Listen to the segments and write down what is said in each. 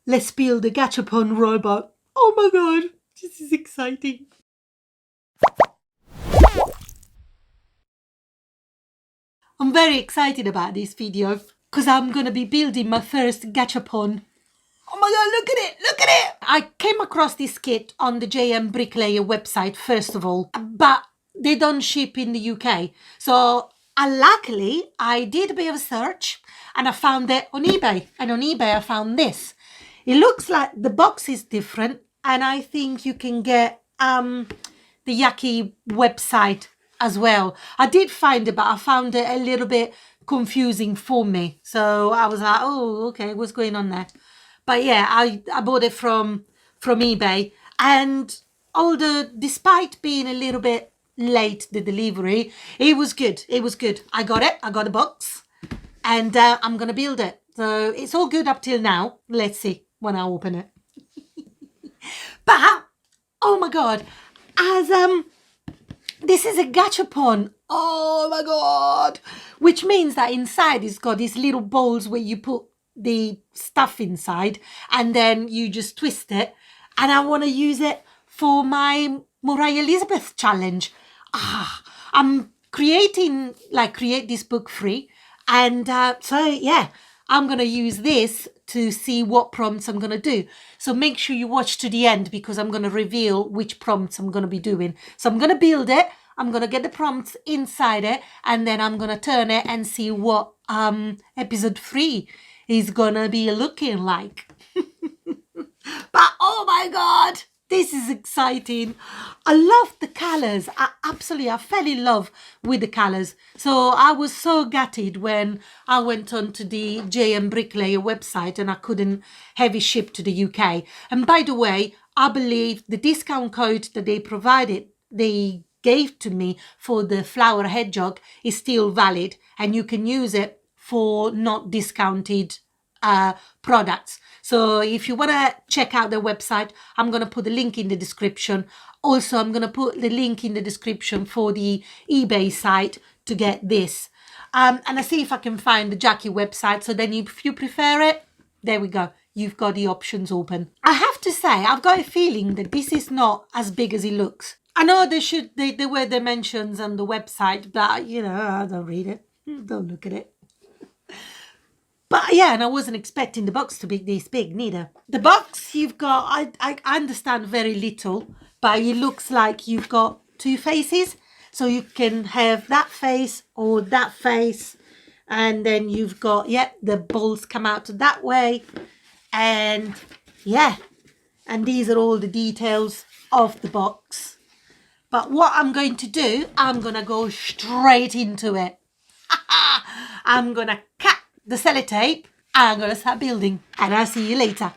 let's build a Gachapon robot. Oh my god, this is exciting. I'm very excited about this video because I'm going to be building my first Gachapon. Oh my god, look at it, look at it! I came across this kit on the JM Bricklayer website first of all, but they don't ship in the UK. So luckily, I did a bit of a search and I found it on eBay. And on eBay, I found this. It looks like the box is different, and I think you can get the Yaki website as well. I did find it, but I found it a little bit confusing for me. So I was like, oh, okay, what's going on there? But yeah, I bought it from eBay, and despite being a little bit late, the delivery, it was good. It was good. I got it. I got the box, and I'm gonna build it. So it's all good up till now. Let's see when I open it. But oh my god, as this is a Gachapon. Oh my god, which means that inside it's got these little bowls where you put the stuff inside and then you just twist it, and I want to use it for my Moriah Elizabeth challenge. I'm create this book free, and so yeah, I'm gonna use this to see what prompts I'm gonna do. So make sure you watch to the end because I'm gonna reveal which prompts I'm gonna be doing. So I'm gonna build it, I'm gonna get the prompts inside it, and then I'm gonna turn it and see what episode 3 is gonna be looking like. But oh my god, this is exciting. I love the colors. I fell in love with the colors. So I was so gutted when I went on to the JM Bricklayer website and I couldn't have it shipped to the UK. And by the way, I believe the discount code that they gave to me for the flower hedgehog is still valid, and you can use it for not discounted products. So if you want to check out their website, I'm going to put the link in the description. Also, I'm going to put the link in the description for the eBay site to get this. And I see if I can find the Jackie website. So then if you prefer it, there we go. You've got the options open. I have to say, I've got a feeling that this is not as big as it looks. I know there were dimensions on the website, but I don't read it. Don't look at it. But yeah, and I wasn't expecting the box to be this big neither. The box you've got, I understand very little, but it looks like you've got 2 faces. So you can have that face or that face. And then you've got, the balls come out that way. And yeah, and these are all the details of the box. But what I'm going to do, I'm going to go straight into it. I'm going to cut the sellotape, and I'm going to start building. And I'll see you later.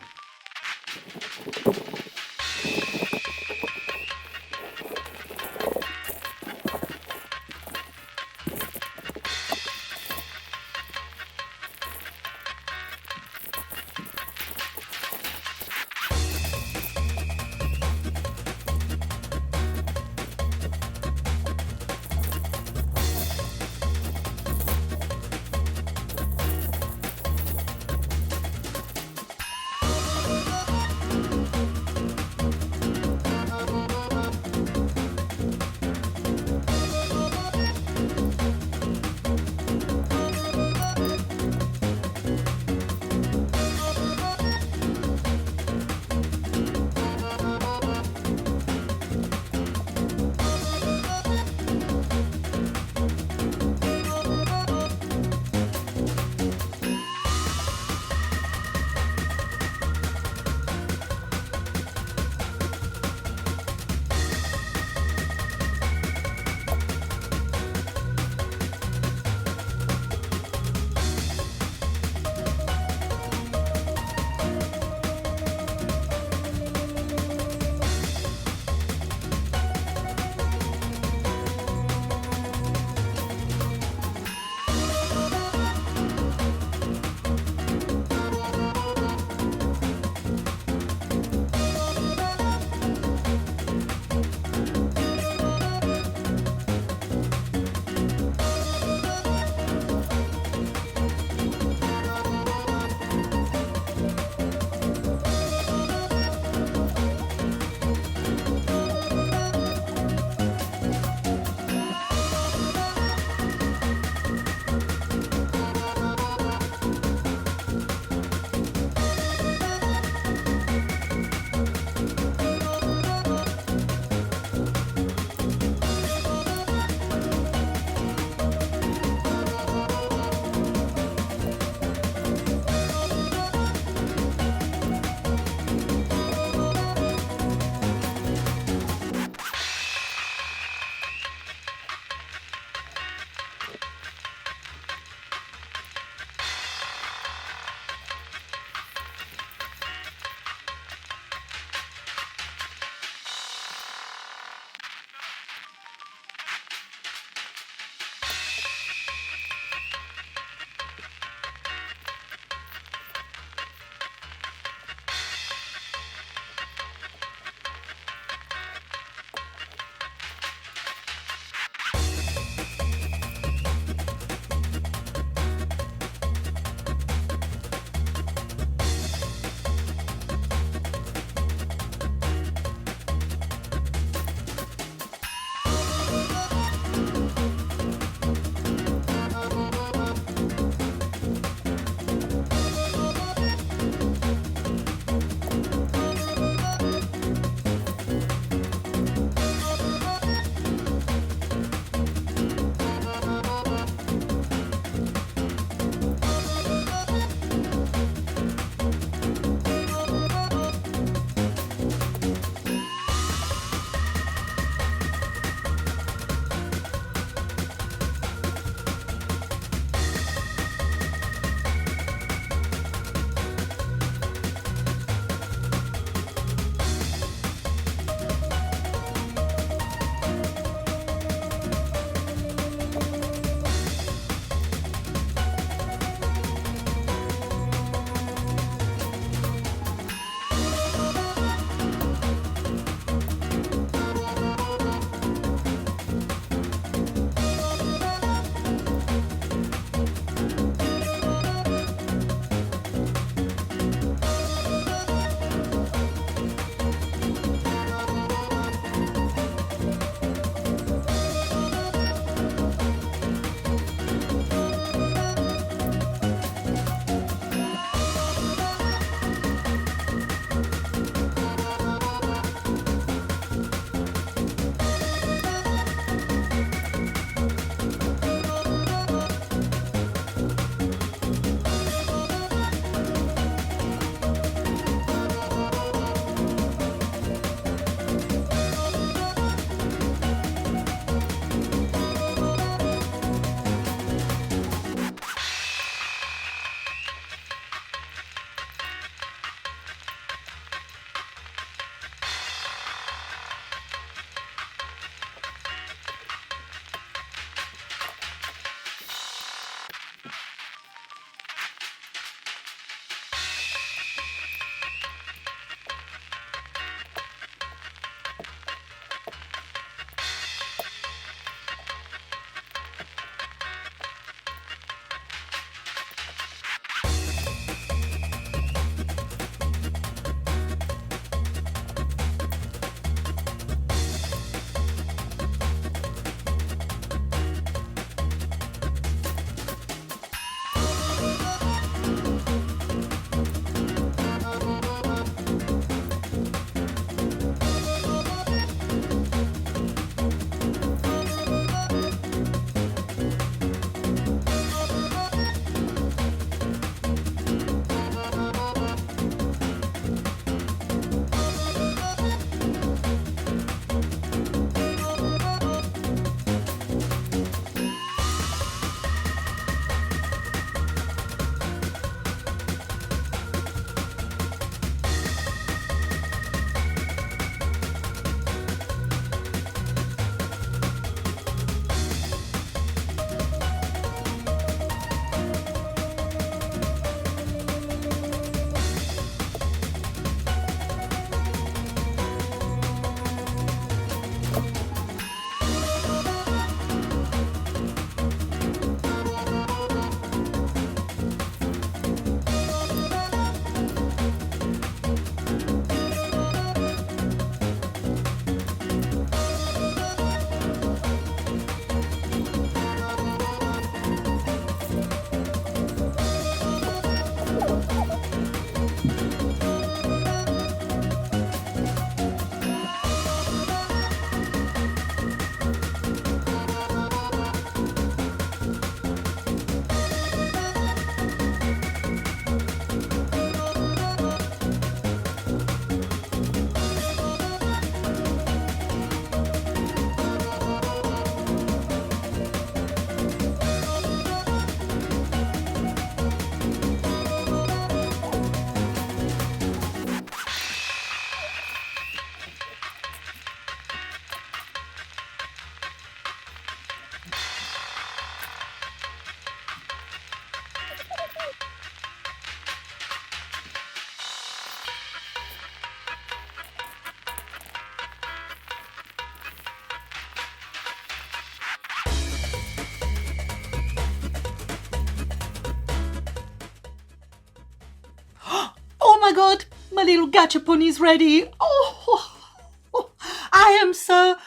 my God, my little gachapon is ready. Oh, I am so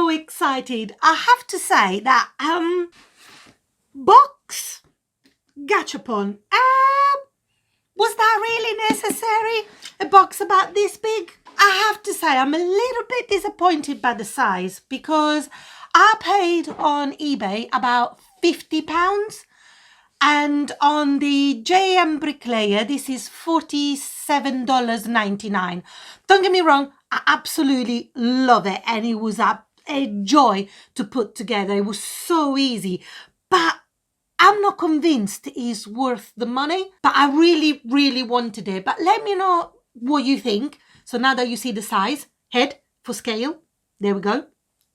excited. I have to say that box gachapon. Was that really necessary? A box about this big? I have to say I'm a little bit disappointed by the size because I paid on eBay about £50 and on the JM Bricklayer this is $47.99. Don't get me wrong, I absolutely love it and it was a joy to put together. It was so easy, but I'm not convinced it's worth the money, but I really wanted it. But let me know what you think. So now that you see the size, head for scale. There we go.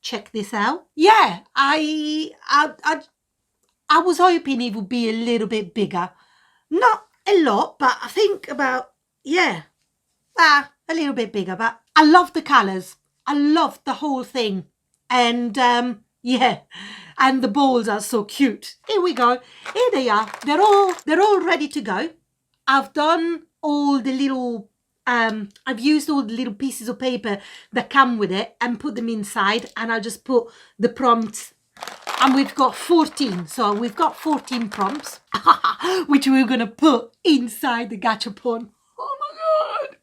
Check this out. Yeah, I was hoping it would be a little bit bigger. Not a lot, but I think about, yeah, a little bit bigger. But I love the colours. I love the whole thing. And yeah, and the balls are so cute. Here we go. Here they are. They're all ready to go. I've done all the little I've used all the little pieces of paper that come with it and put them inside, and I just put the prompts, and we've got 14. So we've got 14 prompts which we're gonna put inside the gachapon. Oh my God.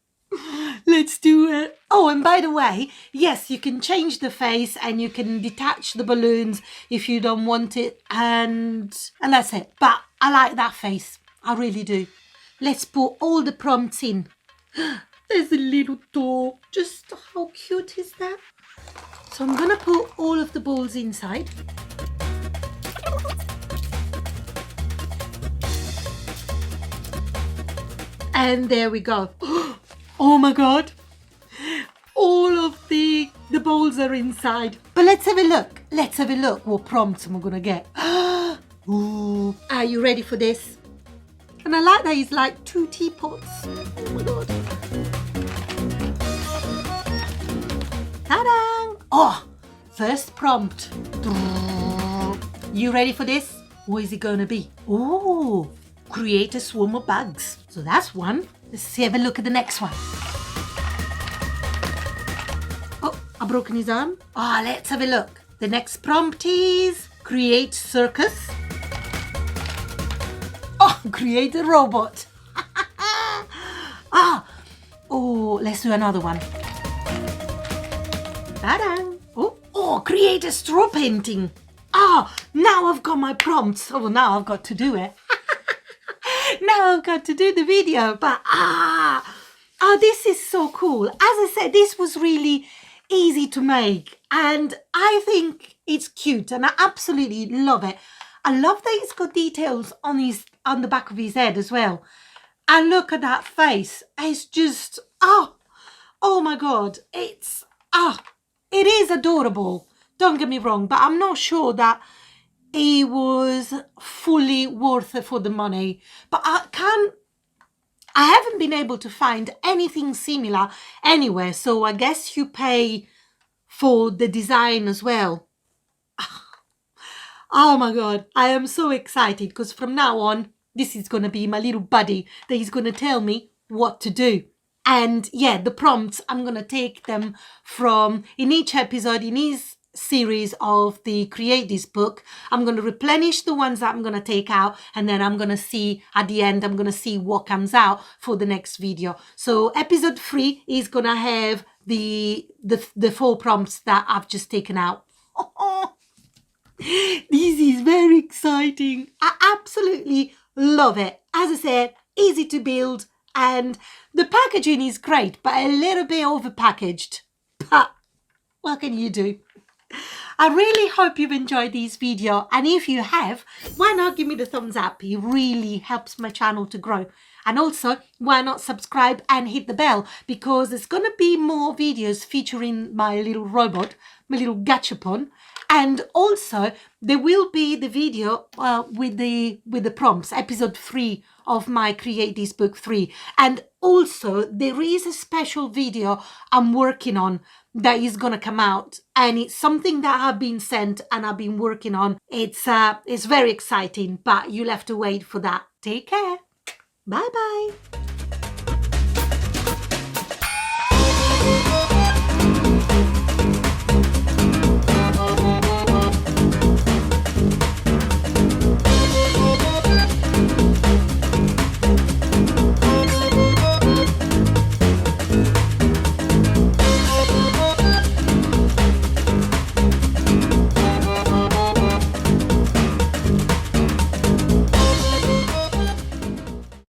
Let's do it. Oh, and by the way, yes, you can change the face and you can detach the balloons if you don't want it, and that's it. But I like that face. I really do. Let's put all the prompts in. There's a little door. Just how cute is that? So I'm gonna put all of the balls inside. And there we go. Oh my God. All of the balls are inside. But let's have a look. Let's have a look what prompts we're gonna get. Ooh, are you ready for this? And I like that it's like 2 teapots. Oh my God. Ta-da! Oh, first prompt. You ready for this? What is it gonna be? Oh, create a swarm of bugs. So that's one. Let's have a look at the next one. Oh, I've broken his arm. Ah, let's have a look. The next prompt is create circus. Oh, create a robot. Oh, let's do another one. Ta-da! Oh, create a straw painting. Now I've got my prompts. Oh, now I've got to do it. Now I've got to do the video. But this is so cool. As I said, this was really easy to make, and I think it's cute, and I absolutely love it. I love that it's got details on the back of his head as well. And look at that face. It's just oh my God. It is adorable. Don't get me wrong, but I'm not sure that it was fully worth it for the money. But I haven't been able to find anything similar anywhere. So I guess you pay for the design as well. Oh my God, I am so excited because from now on, this is going to be my little buddy that is going to tell me what to do. And yeah, the prompts, I'm going to take them from, in each episode, in each series of the Create This book, I'm going to replenish the ones that I'm going to take out, and then I'm going to see at the end, I'm going to see what comes out for the next video. So episode 3 is going to have the 4 prompts that I've just taken out. This is very exciting. I absolutely love it. As I said, easy to build, and the packaging is great, but a little bit overpackaged. But what can you do? I really hope you've enjoyed this video, and if you have, why not give me the thumbs up? It really helps my channel to grow. And also, why not subscribe and hit the bell, because there's going to be more videos featuring my little robot, my little gachapon. And also there will be the video with the prompts, episode 3 of my Create This Book 3. And also there is a special video I'm working on that is going to come out, and it's something that I've been sent and I've been working on. It's very exciting, but you'll have to wait for that. Take care. Bye bye.